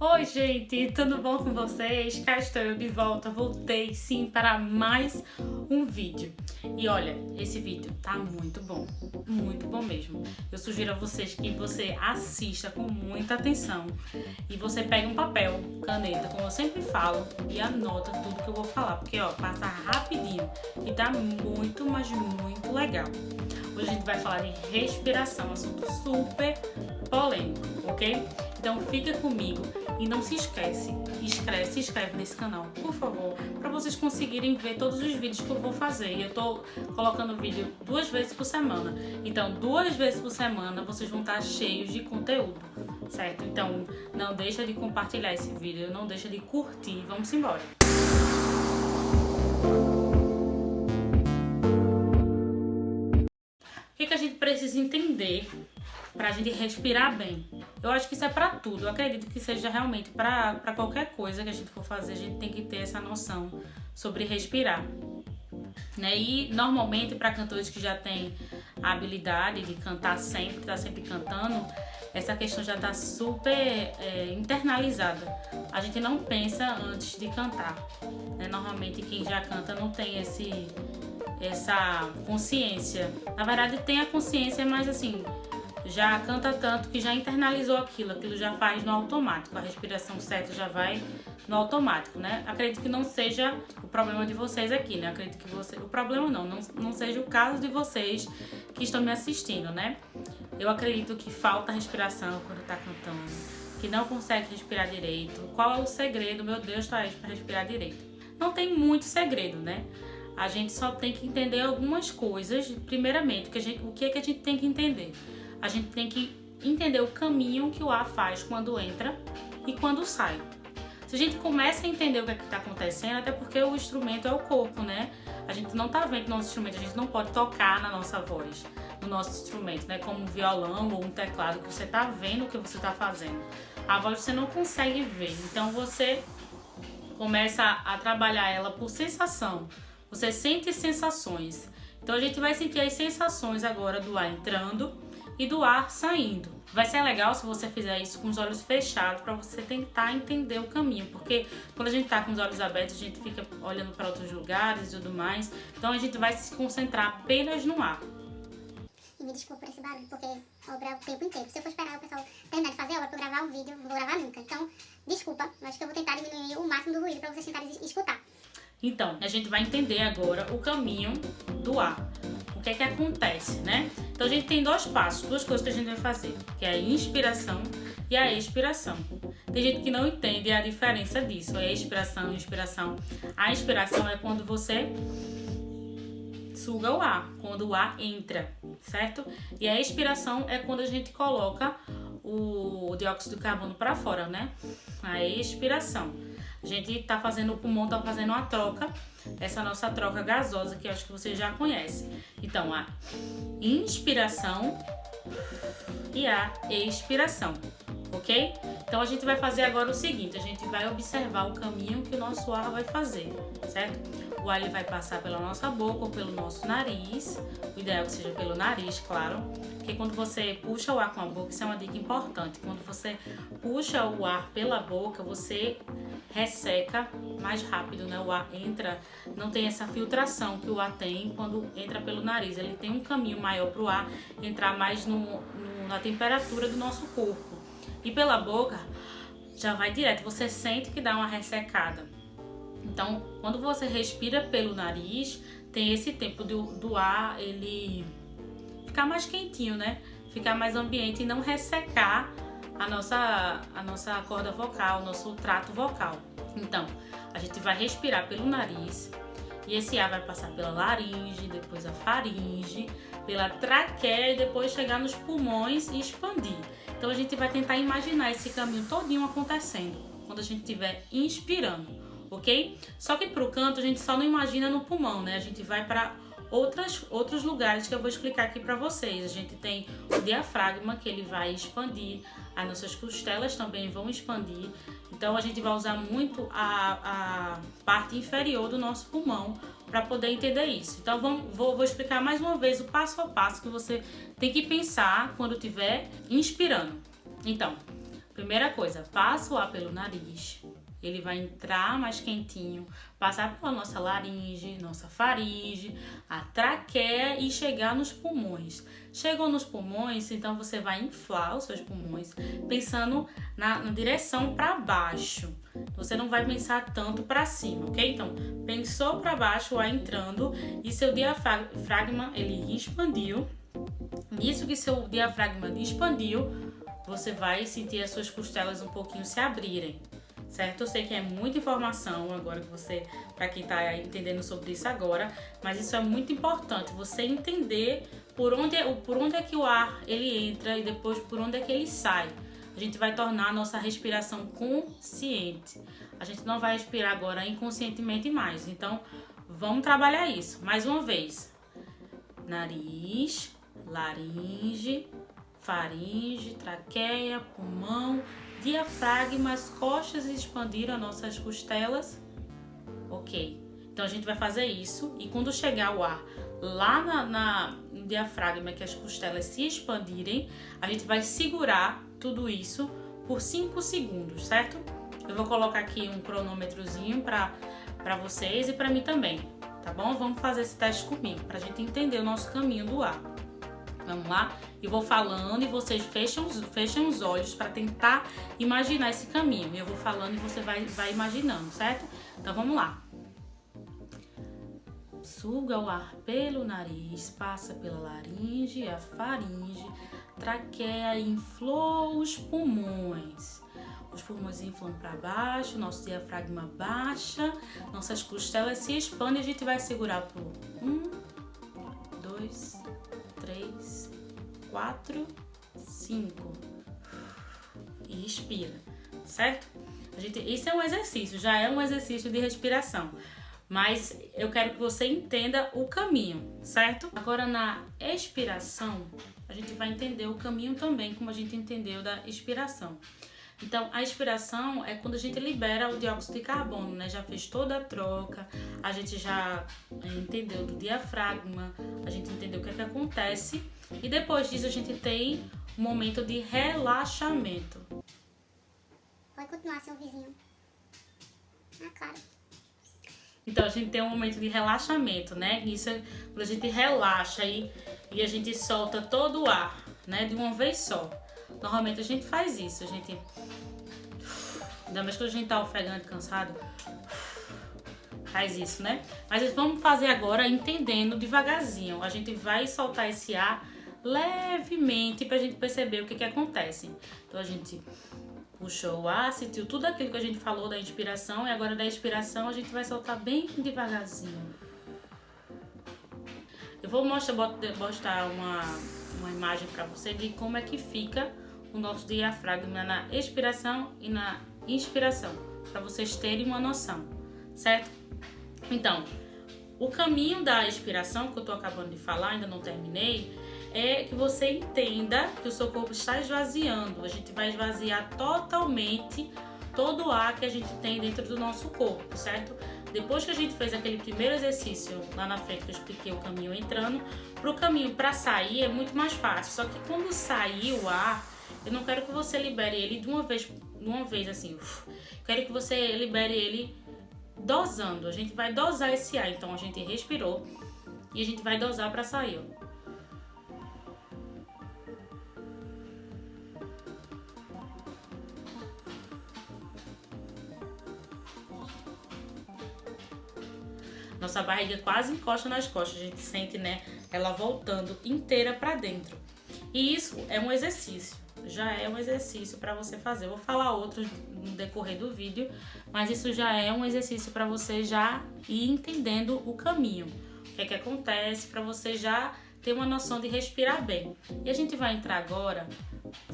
Oi, gente, tudo bom com vocês? Cá estou eu de volta, voltei sim para mais um vídeo. E olha, esse vídeo tá muito bom mesmo. Eu sugiro a vocês que você assista com muita atenção e você pegue um papel, caneta, como eu sempre falo, e anota tudo que eu vou falar, porque ó, passa rapidinho e tá muito, mas muito legal. Hoje a gente vai falar de respiração, assunto super polêmico, ok? Então fica comigo e não se esquece, se inscreve nesse canal, por favor, para vocês conseguirem ver todos os vídeos que eu vou fazer. Eu tô colocando vídeo 2 vezes por semana, então 2 vezes por semana vocês vão estar cheios de conteúdo, certo? Então não deixa de compartilhar esse vídeo, não deixa de curtir, vamos embora! O que a gente precisa entender pra gente respirar bem? Eu acho que isso é pra tudo. Eu acredito que seja realmente pra qualquer coisa que a gente for fazer, a gente tem que ter essa noção sobre respirar, né? E normalmente para cantores que já têm a habilidade de cantar sempre, tá sempre cantando, essa questão já tá super internalizada. A gente não pensa antes de cantar, né? Normalmente quem já canta não tem essa consciência. Na verdade tem a consciência, mas assim, já canta tanto que já internalizou aquilo já faz no automático, a respiração certa já vai no automático, né? Acredito que não seja o problema de vocês aqui, né? Acredito que o problema não seja o caso de vocês que estão me assistindo, né? Eu acredito que falta respiração quando tá cantando, que não consegue respirar direito. Qual é o segredo, meu Deus, Thaís, para respirar direito? Não tem muito segredo, né? A gente só tem que entender algumas coisas. Primeiramente, o que é que a gente tem que entender? A gente tem que entender o caminho que o ar faz quando entra e quando sai. Se a gente começa a entender o que é que está acontecendo, até porque o instrumento é o corpo, né? A gente não tá vendo o nosso instrumento, a gente não pode tocar na nossa voz, no nosso instrumento, né? Como um violão ou um teclado, que você tá vendo o que você tá fazendo. A voz você não consegue ver, então você começa a trabalhar ela por sensação. Você sente sensações. Então a gente vai sentir as sensações agora do ar entrando e do ar saindo. Vai ser legal se você fizer isso com os olhos fechados para você tentar entender o caminho, porque quando a gente tá com os olhos abertos a gente fica olhando para outros lugares e tudo mais, então a gente vai se concentrar apenas no ar. E me desculpa por esse barulho, porque a obra é o tempo inteiro. Se eu for esperar o pessoal terminar de fazer a obra para eu gravar o vídeo, não vou gravar nunca. Então, desculpa, acho que eu vou tentar diminuir o máximo do ruído para vocês tentarem escutar. Então, a gente vai entender agora o caminho do ar. O que é que acontece, né? Então a gente tem 2 passos, 2 coisas que a gente vai fazer, que é a inspiração e a expiração. Tem gente que não entende a diferença disso, é expiração e inspiração. A inspiração é quando você suga o ar, quando o ar entra, certo? E a expiração é quando a gente coloca o dióxido de carbono para fora, né? A expiração. A gente tá fazendo, o pulmão tá fazendo uma troca, essa nossa troca gasosa, que eu acho que você já conhece. Então, a inspiração e a expiração, ok? Então, a gente vai fazer agora o seguinte, a gente vai observar o caminho que o nosso ar vai fazer, certo? O ar ele vai passar pela nossa boca ou pelo nosso nariz, o ideal é que seja pelo nariz, claro, porque quando você puxa o ar com a boca, isso é uma dica importante, quando você puxa o ar pela boca, você resseca mais rápido, né? O ar entra, não tem essa filtração que o ar tem quando entra pelo nariz, ele tem um caminho maior para o ar entrar mais na temperatura do nosso corpo. E pela boca já vai direto, você sente que dá uma ressecada. Então, quando você respira pelo nariz, tem esse tempo do ar ele ficar mais quentinho, né? Ficar mais ambiente e não ressecar a nossa corda vocal, o nosso trato vocal. Então, a gente vai respirar pelo nariz e esse ar vai passar pela laringe, depois a faringe, pela traqueia e depois chegar nos pulmões e expandir. Então a gente vai tentar imaginar esse caminho todinho acontecendo quando a gente estiver inspirando, ok? Só que pro canto a gente só não imagina no pulmão, né? A gente vai para outros lugares que eu vou explicar aqui para vocês. A gente tem o diafragma, que ele vai expandir, as nossas costelas também vão expandir. Então a gente vai usar muito a parte inferior do nosso pulmão para poder entender isso. Então vou explicar mais uma vez o passo a passo que você tem que pensar quando estiver inspirando. Então, Primeira coisa, passa o ar pelo nariz. Ele vai entrar mais quentinho, passar pela nossa laringe, nossa faringe, a traqueia e chegar nos pulmões. Chegou nos pulmões, então você vai inflar os seus pulmões, pensando na direção para baixo. Você não vai pensar tanto para cima, ok? Então, pensou para baixo, o ar entrando e seu diafragma ele expandiu. Nisso que seu diafragma expandiu, você vai sentir as suas costelas um pouquinho se abrirem. Certo? Eu sei que é muita informação agora que você, para quem está entendendo sobre isso agora, mas isso é muito importante, você entender por onde é que o ar ele entra e depois por onde é que ele sai. A gente vai tornar a nossa respiração consciente. A gente não vai respirar agora inconscientemente mais. Então, vamos trabalhar isso. Mais uma vez. Nariz, laringe, faringe, traqueia, pulmão, diafragma, as costas expandiram as nossas costelas. Ok. Então a gente vai fazer isso e quando chegar o ar lá no diafragma, que as costelas se expandirem, a gente vai segurar tudo isso por 5 segundos, certo? Eu vou colocar aqui um cronômetrozinho para vocês e para mim também, tá bom? Vamos fazer esse teste comigo para a gente entender o nosso caminho do ar. Vamos lá? Eu vou falando e vocês fecham os olhos para tentar imaginar esse caminho. Eu vou falando e você vai imaginando, certo? Então vamos lá. Suga o ar pelo nariz, passa pela laringe, a faringe, traqueia, inflou os pulmões. Os pulmões inflam para baixo, nosso diafragma baixa, nossas costelas se expandem e a gente vai segurar por 1, 2, 3, 4, 5 e expira, certo? Isso é um exercício, já é um exercício de respiração, mas eu quero que você entenda o caminho, certo? Agora na expiração, a gente vai entender o caminho também, como a gente entendeu da expiração. Então, a expiração é quando a gente libera o dióxido de carbono, né? Já fez toda a troca, a gente já entendeu do diafragma, a gente entendeu o que é que acontece e depois disso a gente tem um momento de relaxamento. Pode continuar, seu vizinho. Ah, claro. Então, a gente tem um momento de relaxamento, né? Isso é quando a gente relaxa e a gente solta todo o ar, né? De uma vez só. Normalmente a gente faz isso, a gente... Ainda mais quando a gente tá ofegante, cansado, faz isso, né? Mas vamos fazer agora entendendo devagarzinho. A gente vai soltar esse ar levemente pra gente perceber o que acontece. Então a gente puxou o ar, sentiu tudo aquilo que a gente falou da inspiração e agora da expiração a gente vai soltar bem devagarzinho. Eu vou mostrar uma imagem pra você de como é que fica o nosso diafragma na expiração e na inspiração, para vocês terem uma noção, certo? Então, o caminho da expiração, que eu tô acabando de falar, ainda não terminei, é que você entenda que o seu corpo está esvaziando. A gente vai esvaziar totalmente todo o ar que a gente tem dentro do nosso corpo, certo? Depois que a gente fez aquele primeiro exercício lá na frente, que eu expliquei o caminho entrando, pro caminho para sair é muito mais fácil. Só que quando sair o ar, eu não quero que você libere ele de uma vez assim. Quero que você libere ele dosando. A gente vai dosar esse ar. Então a gente respirou e a gente vai dosar para sair. Nossa barriga quase encosta nas costas, a gente sente, né, ela voltando inteira para dentro. E isso é um exercício, já é um exercício para você fazer. Eu vou falar outros no decorrer do vídeo, mas isso já é um exercício para você já ir entendendo o caminho. O que é que acontece para você já ter uma noção de respirar bem. E a gente vai entrar agora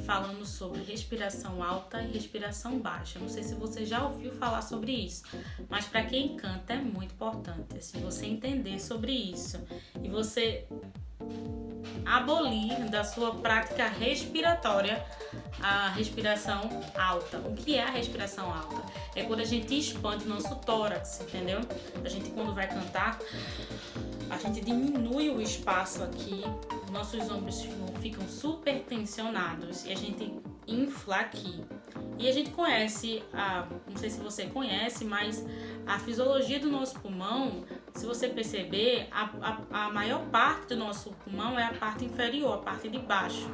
falando sobre respiração alta e respiração baixa. Não sei se você já ouviu falar sobre isso, mas para quem canta é muito importante assim, você entender sobre isso e você abolir da sua prática respiratória a respiração alta. O que é a respiração alta? É quando a gente expande o nosso tórax, entendeu? A gente quando vai cantar, a gente diminui o espaço aqui, nossos ombros ficam super tensionados e a gente infla aqui. E a gente conhece, não sei se você conhece, mas a fisiologia do nosso pulmão, se você perceber, a maior parte do nosso pulmão é a parte inferior, a parte de baixo.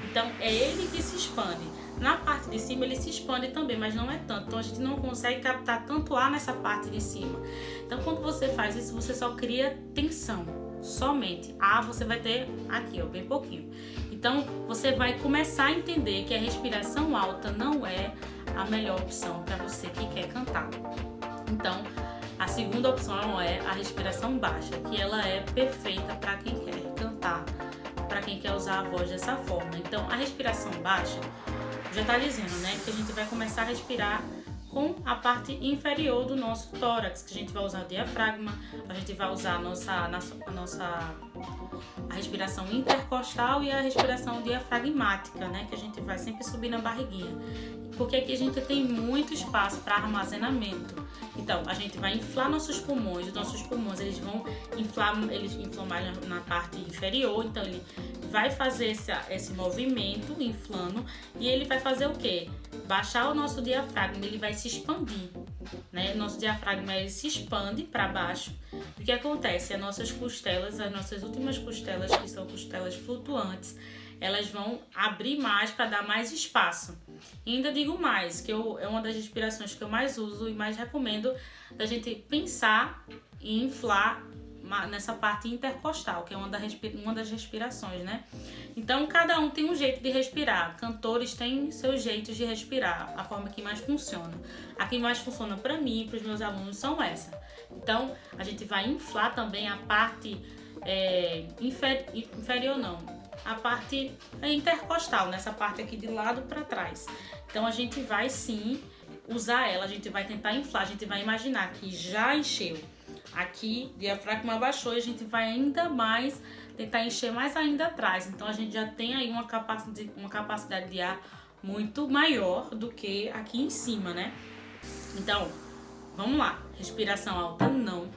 Então, é ele que se expande. Na parte de cima ele se expande também, mas não é tanto. Então, a gente não consegue captar tanto ar nessa parte de cima. Então, quando você faz isso, você só cria tensão. Somente. Ar você vai ter aqui, ó, bem pouquinho. Então, você vai começar a entender que a respiração alta não é a melhor opção para você que quer cantar. Então, a segunda opção é a respiração baixa, que ela é perfeita para quem quer cantar, para quem quer usar a voz dessa forma. Então, a respiração baixa já está dizendo, né, que a gente vai começar a respirar com a parte inferior do nosso tórax, que a gente vai usar o diafragma, a gente vai usar a respiração intercostal e a respiração diafragmática, né, que a gente vai sempre subir na barriguinha. Porque aqui a gente tem muito espaço para armazenamento. Então, a gente vai inflar nossos pulmões. Os nossos pulmões, eles vão inflar, eles inflam mais na parte inferior. Então, ele vai fazer esse movimento inflando e ele vai fazer o quê? Baixar o nosso diafragma, ele vai se expandir, né? Nosso diafragma, ele se expande para baixo. O que acontece? As nossas costelas, as nossas últimas costelas, que são costelas flutuantes, elas vão abrir mais para dar mais espaço. E ainda digo mais, que é uma das respirações que eu mais uso e mais recomendo da gente pensar e inflar nessa parte intercostal, que é uma das respirações, né? Então, cada um tem um jeito de respirar. Cantores têm seus jeitos de respirar, a forma que mais funciona. A que mais funciona para mim e para os meus alunos são essa. Então, a gente vai inflar também a parte inferior, não. A parte intercostal, nessa parte aqui de lado para trás. Então, a gente vai sim usar ela, a gente vai tentar inflar, a gente vai imaginar que já encheu. Aqui, o diafragma baixou e a gente vai ainda mais tentar encher mais ainda atrás. Então, a gente já tem aí uma capacidade de ar muito maior do que aqui em cima, né? Então, vamos lá. Respiração alta, não.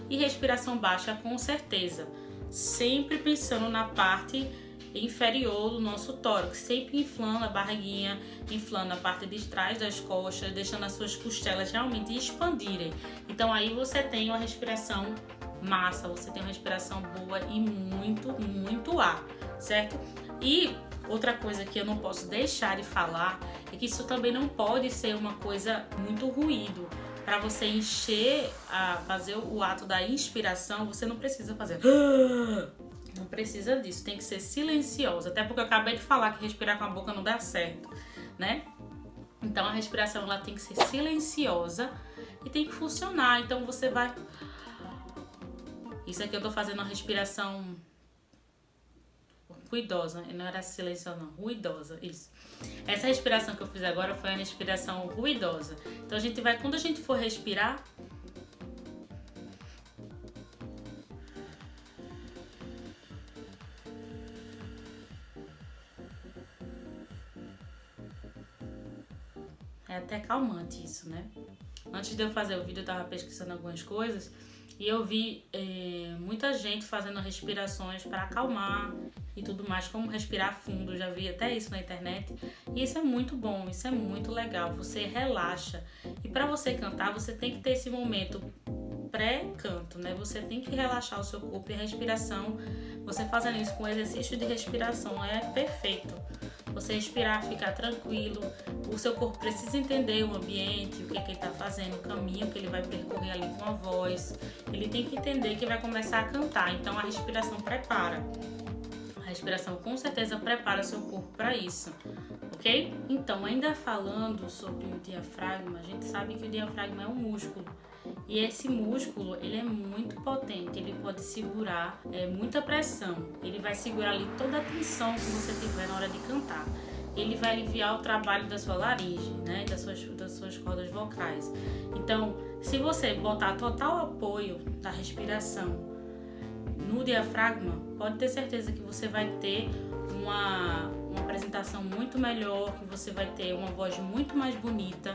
E respiração baixa, com certeza. Sempre pensando na parte inferior do nosso tórax, sempre inflando a barriguinha, inflando a parte de trás das costas, deixando as suas costelas realmente expandirem. Então aí você tem uma respiração massa, você tem uma respiração boa e muito, muito ar, certo? E outra coisa que eu não posso deixar de falar é que isso também não pode ser uma coisa muito ruído. Para você fazer o ato da inspiração, você não precisa fazer... Não precisa disso, tem que ser silenciosa. Até porque eu acabei de falar que respirar com a boca não dá certo, né? Então a respiração ela tem que ser silenciosa e tem que funcionar. Então você vai... Isso aqui eu tô fazendo uma respiração ruidosa. Não era silenciosa não, ruidosa, isso. Essa respiração que eu fiz agora foi uma respiração ruidosa. Então a gente vai, quando a gente for respirar... É até calmante isso, né? Antes de eu fazer o vídeo, eu tava pesquisando algumas coisas e eu vi muita gente fazendo respirações para acalmar e tudo mais, como respirar fundo. Eu já vi até isso na internet. E isso é muito bom, isso é muito legal. Você relaxa. E para você cantar, você tem que ter esse momento pré-canto, né? Você tem que relaxar o seu corpo e a respiração. Você fazendo isso com exercício de respiração é perfeito. Você respirar, ficar tranquilo, o seu corpo precisa entender o ambiente, o que ele está fazendo, o caminho que ele vai percorrer ali com a voz. Ele tem que entender que vai começar a cantar, então a respiração prepara. A respiração com certeza prepara seu corpo para isso, ok? Então, ainda falando sobre o diafragma, a gente sabe que o diafragma é um músculo. E esse músculo, ele é muito potente, ele pode segurar muita pressão, ele vai segurar ali toda a tensão que você tiver na hora de cantar. Ele vai aliviar o trabalho da sua laringe, né, das suas cordas vocais. Então, se você botar total apoio da respiração no diafragma, pode ter certeza que você vai ter uma apresentação muito melhor, que você vai ter uma voz muito mais bonita.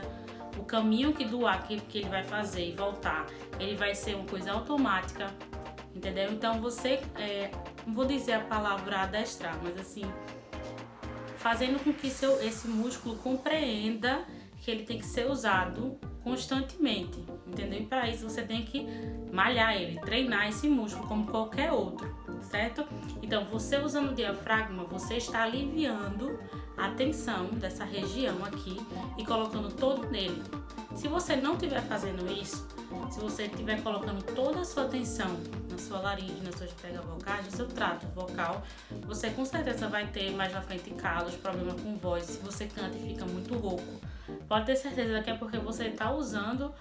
O caminho do ar que ele vai fazer e voltar, ele vai ser uma coisa automática, entendeu? Então você, não vou dizer a palavra adestrar, mas assim, fazendo com que esse músculo compreenda que ele tem que ser usado constantemente, entendeu? E para isso você tem que malhar ele, treinar esse músculo como qualquer outro, certo? Então, você usando o diafragma, você está aliviando a tensão dessa região aqui e colocando todo nele. Se você não estiver fazendo isso, se você estiver colocando toda a sua atenção na sua laringe, nas suas pregas vocais, no seu trato vocal, você com certeza vai ter mais na frente calos, problema com voz, se você canta e fica muito rouco. Pode ter certeza que é porque você está usando,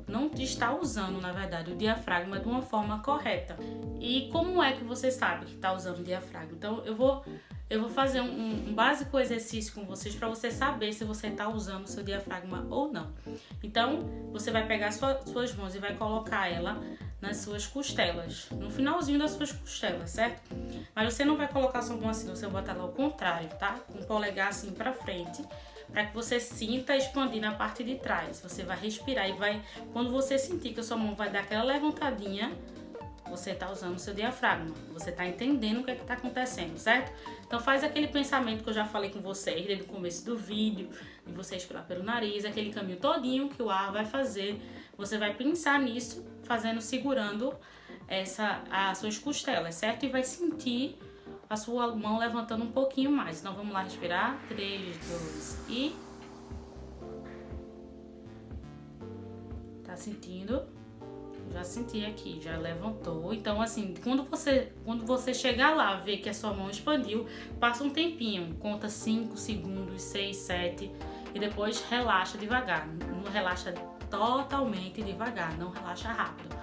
não está usando, na verdade, o diafragma de uma forma correta. E como é que você sabe que está usando o diafragma? Então, eu vou fazer um básico exercício com vocês para você saber se você está usando o seu diafragma ou não. Então, você vai pegar suas mãos e vai colocar ela nas suas costelas, no finalzinho das suas costelas, certo? Mas você não vai colocar sua mão assim, você vai botar ela ao contrário, tá? Com o polegar assim para frente, para que você sinta expandir na parte de trás. Você vai respirar e quando você sentir que a sua mão vai dar aquela levantadinha, você está usando o seu diafragma, você está entendendo o que está acontecendo, certo? Então faz aquele pensamento que eu já falei com vocês desde o começo do vídeo, de você expirar pelo nariz, aquele caminho todinho que o ar vai fazer. Você vai pensar nisso, segurando as suas costelas, certo? E vai sentir a sua mão levantando um pouquinho mais. Então vamos lá respirar. 3, 2 e... Tá sentindo? Já senti aqui, já levantou. Então assim, quando você chegar lá, ver que a sua mão expandiu, passa um tempinho, conta 5 segundos, 6, 7 e depois relaxa devagar. Não relaxa totalmente devagar, não relaxa rápido.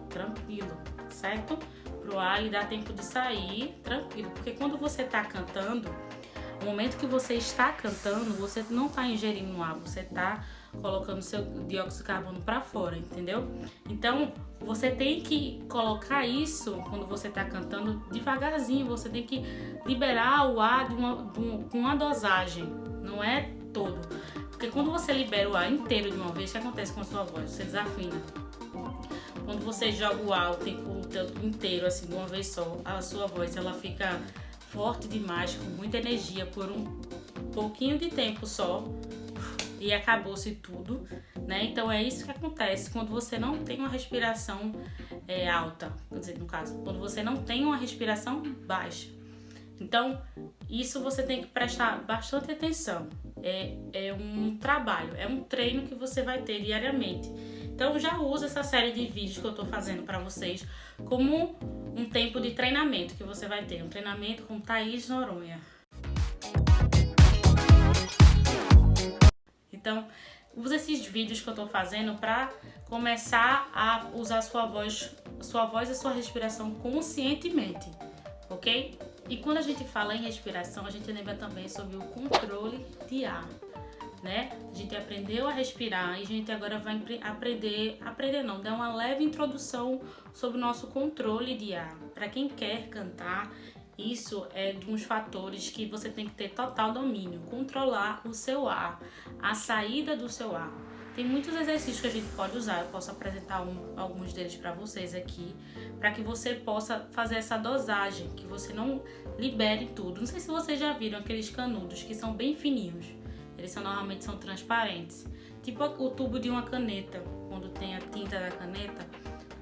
Tranquilo, certo? Pro ar lhe dar tempo de sair, tranquilo. Porque quando você tá cantando, no momento que você está cantando, você não tá ingerindo ar, você tá colocando seu dióxido de carbono para fora, entendeu? Então, você tem que colocar isso quando você tá cantando devagarzinho, você tem que liberar o ar com uma dosagem, não é todo. Porque quando você libera o ar inteiro de uma vez, o que acontece com a sua voz? Você desafina. Quando você joga o ar o tempo inteiro, assim, de uma vez só, a sua voz ela fica forte demais, com muita energia por um pouquinho de tempo só e acabou-se tudo, né? Então é isso que acontece quando você não tem uma respiração alta, quer dizer, no caso, quando você não tem uma respiração baixa. Então, isso você tem que prestar bastante atenção. É um trabalho, é um treino que você vai ter diariamente. Então, já usa essa série de vídeos que eu tô fazendo para vocês como um tempo de treinamento que você vai ter. Um treinamento com Thaís Noronha. Então, usa esses vídeos que eu tô fazendo para começar a usar a sua voz e sua respiração conscientemente, ok? E quando a gente fala em respiração, a gente lembra também sobre o controle de ar, né? A gente aprendeu a respirar e a gente agora vai dar uma leve introdução sobre o nosso controle de ar. Para quem quer cantar, isso é de uns fatores que você tem que ter total domínio, controlar o seu ar, a saída do seu ar. Tem muitos exercícios que a gente pode usar, eu posso apresentar alguns deles para vocês aqui, para que você possa fazer essa dosagem, que você não libere tudo. Não sei se vocês já viram aqueles canudos que são bem fininhos, eles normalmente são transparentes, tipo o tubo de uma caneta, quando tem a tinta da caneta.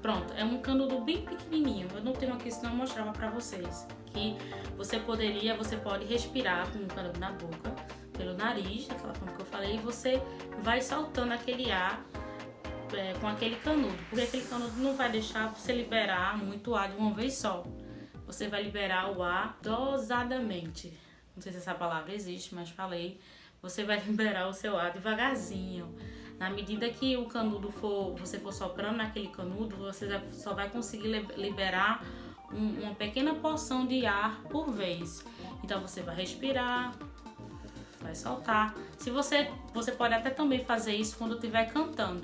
Pronto, é um canudo bem pequenininho, eu não tenho aqui, senão eu mostrava para vocês. Que você pode respirar com um canudo na boca, pelo nariz, daquela forma que eu falei, e você vai soltando aquele ar com aquele canudo, porque aquele canudo não vai deixar você liberar muito ar de uma vez só. Você vai liberar o ar dosadamente. Não sei se essa palavra existe, mas falei. Você vai liberar o seu ar devagarzinho. Na medida que o canudo você for soprando naquele canudo, você só vai conseguir liberar uma pequena porção de ar por vez. Então você vai respirar, vai soltar. Você pode até também fazer isso quando estiver cantando.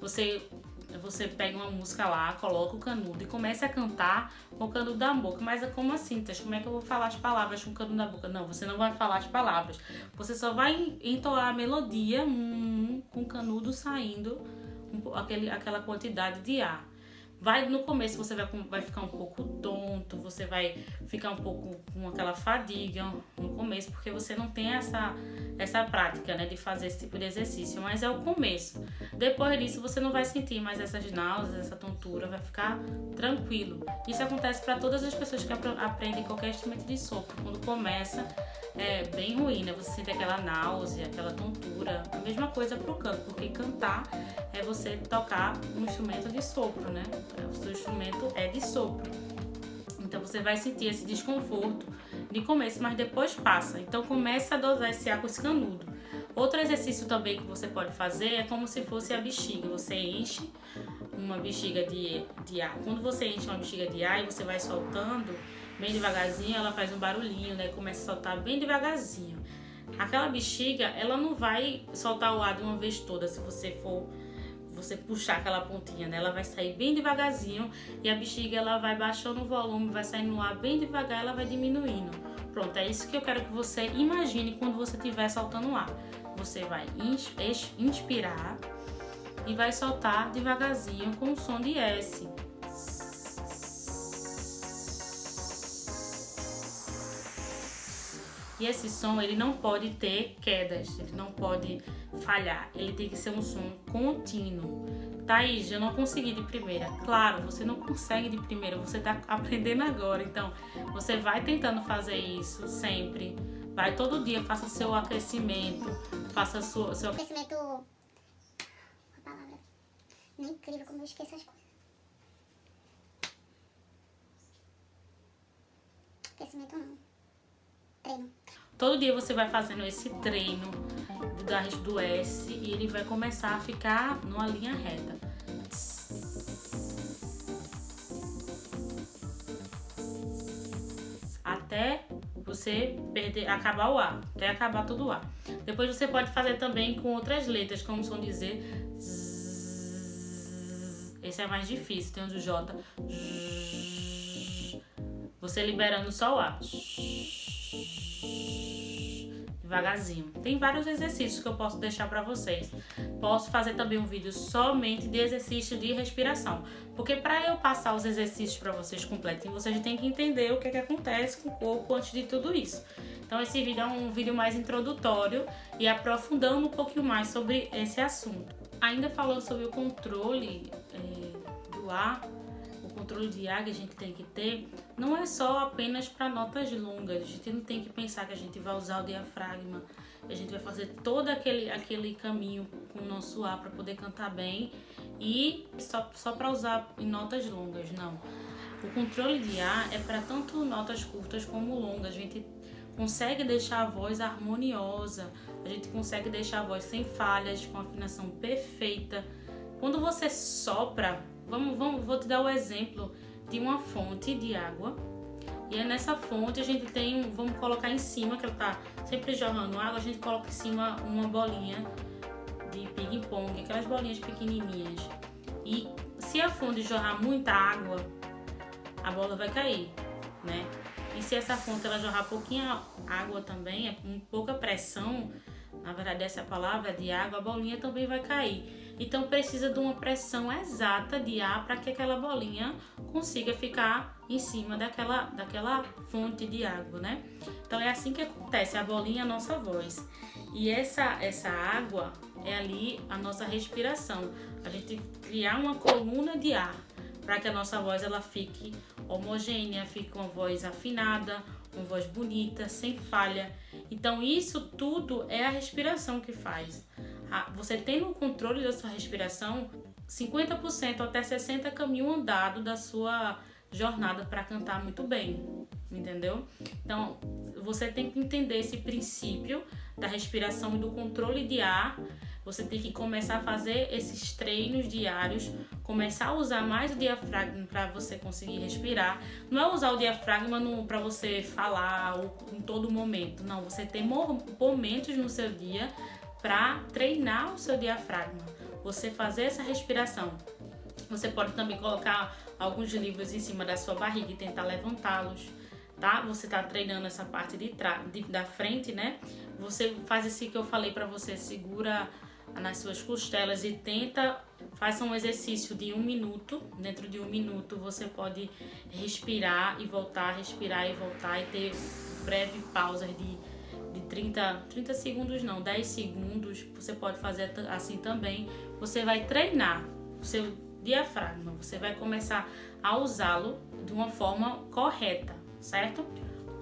Você pega uma música lá, coloca o canudo e começa a cantar com o canudo da boca. Mas como assim, Tess? Como é que eu vou falar as palavras com o canudo da boca? Não, você não vai falar as palavras. Você só vai entoar a melodia com o canudo saindo aquela quantidade de ar. No começo você vai ficar um pouco tonto, você vai ficar um pouco com aquela fadiga no começo, porque você não tem essa prática, né, de fazer esse tipo de exercício, mas é o começo. Depois disso você não vai sentir mais essas náuseas, essa tontura, vai ficar tranquilo. Isso acontece para todas as pessoas que aprendem qualquer instrumento de sopro. Quando começa é bem ruim, né? Você sente aquela náusea, aquela tontura. A mesma coisa pro canto, porque cantar é você tocar um instrumento de sopro, né? O seu instrumento é de sopro. Então você vai sentir esse desconforto de começo, mas depois passa. Então começa a dosar esse ar com esse canudo. Outro exercício também que você pode fazer é como se fosse a bexiga. Você enche uma bexiga de ar. Quando você enche uma bexiga de ar e você vai soltando bem devagarzinho, ela faz um barulhinho, né? Começa a soltar bem devagarzinho. Aquela bexiga, ela não vai soltar o ar de uma vez toda, se você puxar aquela pontinha, né? Ela vai sair bem devagarzinho e a bexiga ela vai baixando o volume, vai saindo no ar bem devagar, ela vai diminuindo. Pronto, é isso que eu quero que você imagine quando você estiver soltando o ar. Você vai inspirar e vai soltar devagarzinho com o som de S. E esse som, ele não pode ter quedas, ele não pode falhar, ele tem que ser um som contínuo. Thaís, eu não consegui de primeira. Claro, você não consegue de primeira, você tá aprendendo agora, então você vai tentando fazer isso sempre. Vai todo dia, faça seu aquecimento, faça seu... Aquecimento... Uma palavra... Não é incrível como eu esqueço as coisas. Aquecimento não. Treino. Todo dia você vai fazendo esse treino do S e ele vai começar a ficar numa linha reta. Até você acabar o ar, até acabar todo o ar. Depois você pode fazer também com outras letras, como o som de Z. Esse é mais difícil, tem o do J. Você liberando só o ar. Devagarzinho. Tem vários exercícios que eu posso deixar para vocês. Posso fazer também um vídeo somente de exercício de respiração, porque para eu passar os exercícios para vocês completos, vocês têm que entender o que acontece com o corpo antes de tudo isso. Então esse vídeo é um vídeo mais introdutório e aprofundando um pouquinho mais sobre esse assunto. Ainda falando sobre o controle do ar, o controle de ar que a gente tem que ter, não é só apenas para notas longas. A gente não tem que pensar que a gente vai usar o diafragma, a gente vai fazer todo aquele caminho com o nosso ar para poder cantar bem e só para usar em notas longas, não. O controle de ar é para tanto notas curtas como longas. A gente consegue deixar a voz harmoniosa, a gente consegue deixar a voz sem falhas, com afinação perfeita. Quando você sopra, vou te dar o exemplo de uma fonte de água. E é nessa fonte a gente vamos colocar em cima, que ela tá sempre jorrando água, a gente coloca em cima uma bolinha de ping-pong, aquelas bolinhas pequenininhas. E se a fonte jorrar muita água, a bola vai cair, né? E se essa fonte ela jorrar pouquinha água também, com pouca pressão, na verdade essa palavra de água, a bolinha também vai cair. Então precisa de uma pressão exata de ar para que aquela bolinha consiga ficar em cima daquela fonte de água, né? Então é assim que acontece, a bolinha é a nossa voz. E essa água é ali a nossa respiração. A gente criar uma coluna de ar para que a nossa voz ela fique homogênea, fique uma voz afinada, uma voz bonita, sem falha. Então isso tudo é a respiração que faz. Você tendo o controle da sua respiração, 50% até 60% caminho andado da sua jornada para cantar muito bem, entendeu? Então você tem que entender esse princípio da respiração e do controle de ar. Você tem que começar a fazer esses treinos diários, começar a usar mais o diafragma para você conseguir respirar. Não é usar o diafragma para você falar em todo momento, não. Você tem momentos no seu dia para treinar o seu diafragma, você fazer essa respiração. Você pode também colocar alguns livros em cima da sua barriga e tentar levantá-los, tá? Você tá treinando essa parte da frente, né? Você faz esse que eu falei para você, segura nas suas costelas e faça um exercício de 1 minuto. Dentro de 1 minuto você pode respirar e voltar, respirar e voltar e ter breve pausas de 30 segundos não, 10 segundos. Você pode fazer assim também. Você vai treinar o seu diafragma, você vai começar a usá-lo de uma forma correta, certo?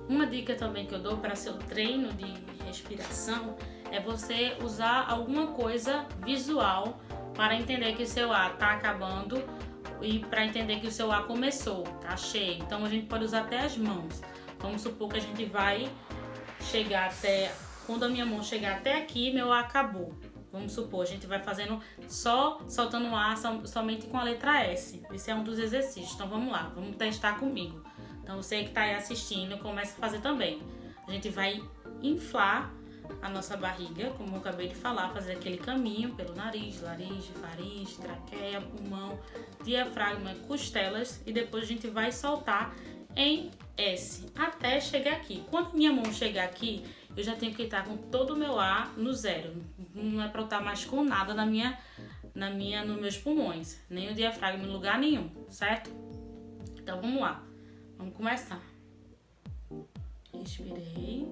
Uma dica também que eu dou para seu treino de respiração é você usar alguma coisa visual para entender que o seu ar está acabando e para entender que o seu ar começou, tá cheio. Então a gente pode usar até as mãos. Vamos supor que a gente vai chegar até, quando a minha mão chegar até aqui, meu ar acabou. Vamos supor, a gente vai fazendo soltando o ar somente com a letra S. Esse é um dos exercícios. Então vamos lá, vamos testar comigo. Então você que está aí assistindo, começa a fazer também. A gente vai inflar a nossa barriga, como eu acabei de falar, fazer aquele caminho pelo nariz, laringe, faringe, traqueia, pulmão, diafragma, costelas, e depois a gente vai soltar em S até chegar aqui. Quando minha mão chegar aqui, eu já tenho que estar com todo o meu ar no zero. Não é para eu estar mais com nada nos meus pulmões, nem o diafragma em lugar nenhum, certo? Então vamos lá, vamos começar. Respirei.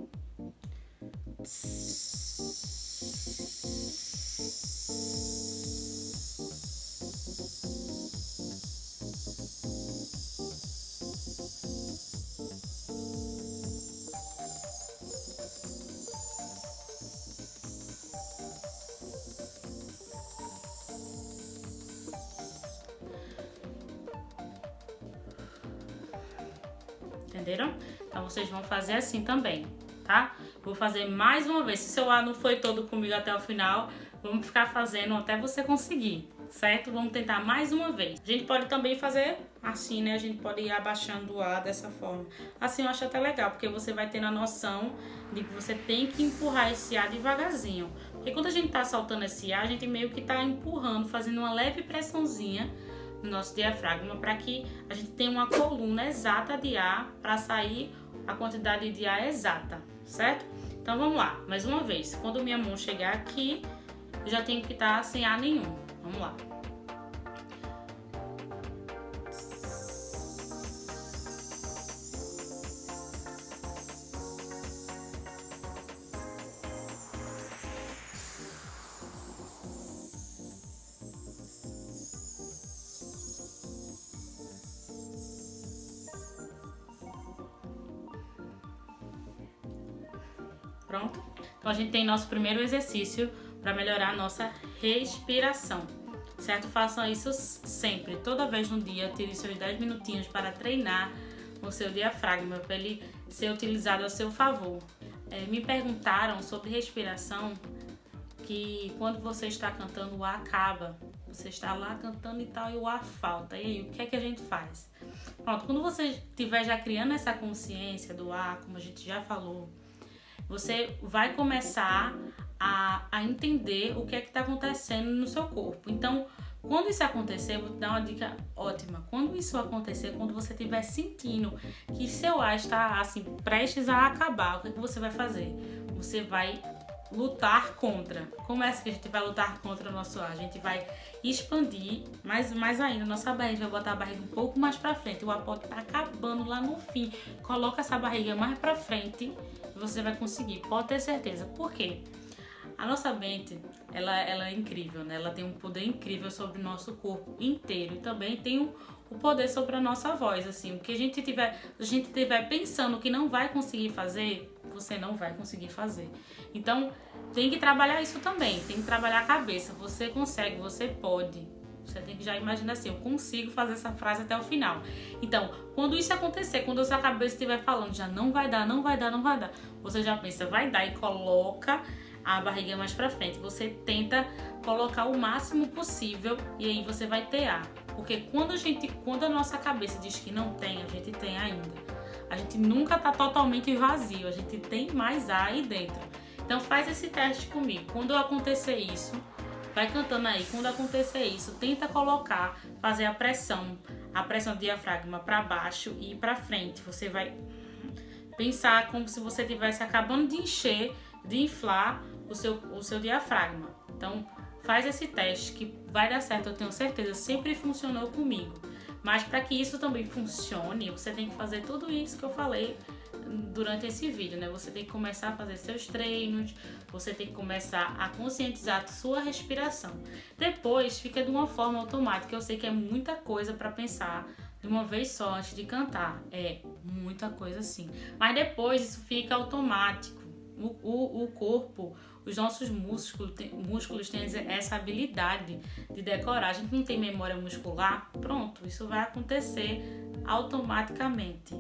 Entenderam? Então vocês vão fazer assim também, tá? Vou fazer mais uma vez. Se seu ar não foi todo comigo até o final, vamos ficar fazendo até você conseguir, certo? Vamos tentar mais uma vez. A gente pode também fazer assim, né? A gente pode ir abaixando o ar dessa forma. Assim eu acho até legal, porque você vai tendo a noção de que você tem que empurrar esse ar devagarzinho. Porque quando a gente tá soltando esse ar, a gente meio que tá empurrando, fazendo uma leve pressãozinha no nosso diafragma para que a gente tenha uma coluna exata de ar para sair a quantidade de ar exata, certo? Então vamos lá, mais uma vez. Quando minha mão chegar aqui, eu já tenho que estar sem ar nenhum. Vamos lá. Pronto? Então a gente tem nosso primeiro exercício para melhorar a nossa respiração, certo? Façam isso sempre, toda vez no dia, tire seus 10 minutinhos para treinar o seu diafragma, para ele ser utilizado a seu favor. Me perguntaram sobre respiração, que quando você está cantando o ar acaba, você está lá cantando e tal e o ar falta, e aí o que é que a gente faz? Pronto, quando você estiver já criando essa consciência do ar, como a gente já falou, você vai começar a entender o que é que está acontecendo no seu corpo. Então, quando isso acontecer, eu vou te dar uma dica ótima. Quando isso acontecer, quando você estiver sentindo que seu ar está assim, prestes a acabar, o que é que você vai fazer? Você vai lutar contra. Como é que a gente vai lutar contra o nosso ar? A gente vai expandir mais ainda nossa barriga, vai botar a barriga um pouco mais pra frente. O ar pode estar acabando lá no fim. Coloca essa barriga mais pra frente e você vai conseguir. Pode ter certeza. Por quê? A nossa mente, ela é incrível, né? Ela tem um poder incrível sobre o nosso corpo inteiro e também tem o poder sobre a nossa voz, assim. O que a gente tiver pensando que não vai conseguir fazer, você não vai conseguir fazer. Então, tem que trabalhar isso também, tem que trabalhar a cabeça. Você consegue, você pode. Você tem que já imaginar assim, eu consigo fazer essa frase até o final. Então, quando isso acontecer, quando a sua cabeça estiver falando, já não vai dar, não vai dar, não vai dar, você já pensa, vai dar e coloca a barriga mais pra frente. Você tenta colocar o máximo possível e aí você vai ter ar. Porque quando a nossa cabeça diz que não tem, a gente tem ainda. A gente nunca tá totalmente vazio, a gente tem mais ar aí dentro. Então faz esse teste comigo. Quando acontecer isso, vai cantando aí. Quando acontecer isso, tenta fazer a pressão do diafragma para baixo e para frente. Você vai pensar como se você estivesse acabando de inflar o seu diafragma. Então, faz esse teste que vai dar certo, eu tenho certeza, sempre funcionou comigo. Mas para que isso também funcione, você tem que fazer tudo isso que eu falei durante esse vídeo, né? Você tem que começar a fazer seus treinos, você tem que começar a conscientizar a sua respiração. Depois fica de uma forma automática. Eu sei que é muita coisa para pensar de uma vez só antes de cantar. É muita coisa sim. Mas depois isso fica automático. O corpo, os nossos músculos têm essa habilidade de decorar. A gente não tem memória muscular, pronto, isso vai acontecer automaticamente.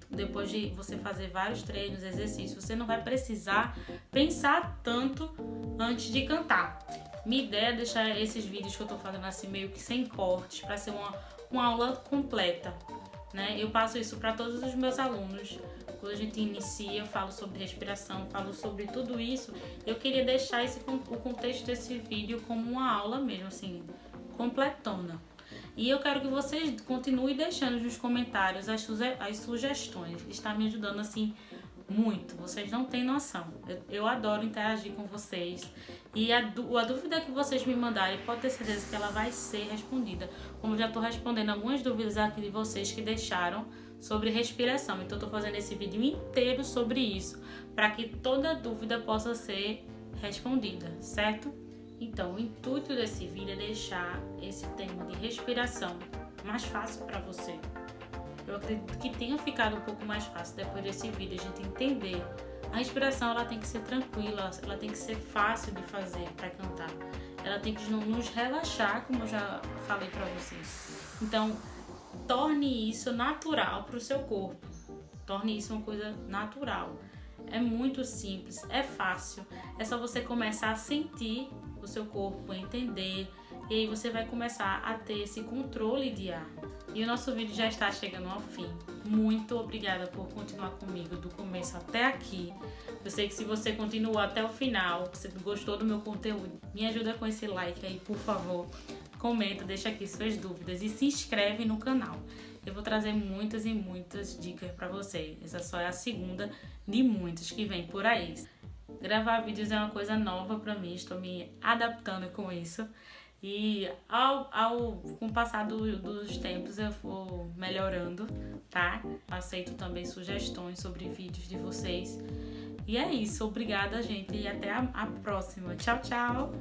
Depois de você fazer vários treinos, exercícios, você não vai precisar pensar tanto antes de cantar. Minha ideia é deixar esses vídeos que eu tô fazendo assim meio que sem cortes, para ser uma aula completa, né? Eu passo isso para todos os meus alunos. Quando a gente inicia, eu falo sobre respiração, falo sobre tudo isso. Eu queria deixar o contexto desse vídeo como uma aula mesmo, assim, completona. E eu quero que vocês continuem deixando nos comentários as sugestões. Está me ajudando, assim, muito. Vocês não têm noção. Eu adoro interagir com vocês. E a dúvida que vocês me mandarem, pode ter certeza que ela vai ser respondida. Como eu já estou respondendo algumas dúvidas aqui de vocês que deixaram sobre respiração. Então, eu estou fazendo esse vídeo inteiro sobre isso, para que toda dúvida possa ser respondida, certo? Então, o intuito desse vídeo é deixar esse tema de respiração mais fácil para você. Eu acredito que tenha ficado um pouco mais fácil depois desse vídeo, a gente entender. A respiração, ela tem que ser tranquila, ela tem que ser fácil de fazer para cantar. Ela tem que nos relaxar, como eu já falei para vocês. Então, torne isso natural para o seu corpo. Torne isso uma coisa natural. É muito simples, é fácil. É só você começar a sentir o seu corpo, entender. E aí você vai começar a ter esse controle de ar. E o nosso vídeo já está chegando ao fim. Muito obrigada por continuar comigo do começo até aqui. Eu sei que se você continuou até o final, você gostou do meu conteúdo, me ajuda com esse like aí, por favor. Comenta, deixa aqui suas dúvidas e se inscreve no canal. Eu vou trazer muitas e muitas dicas para você. Essa só é a segunda de muitas que vem por aí. Gravar vídeos é uma coisa nova para mim, estou me adaptando com isso. E com o passar dos tempos eu vou melhorando, tá? Aceito também sugestões sobre vídeos de vocês. E é isso, obrigada, gente, e até a próxima. Tchau, tchau!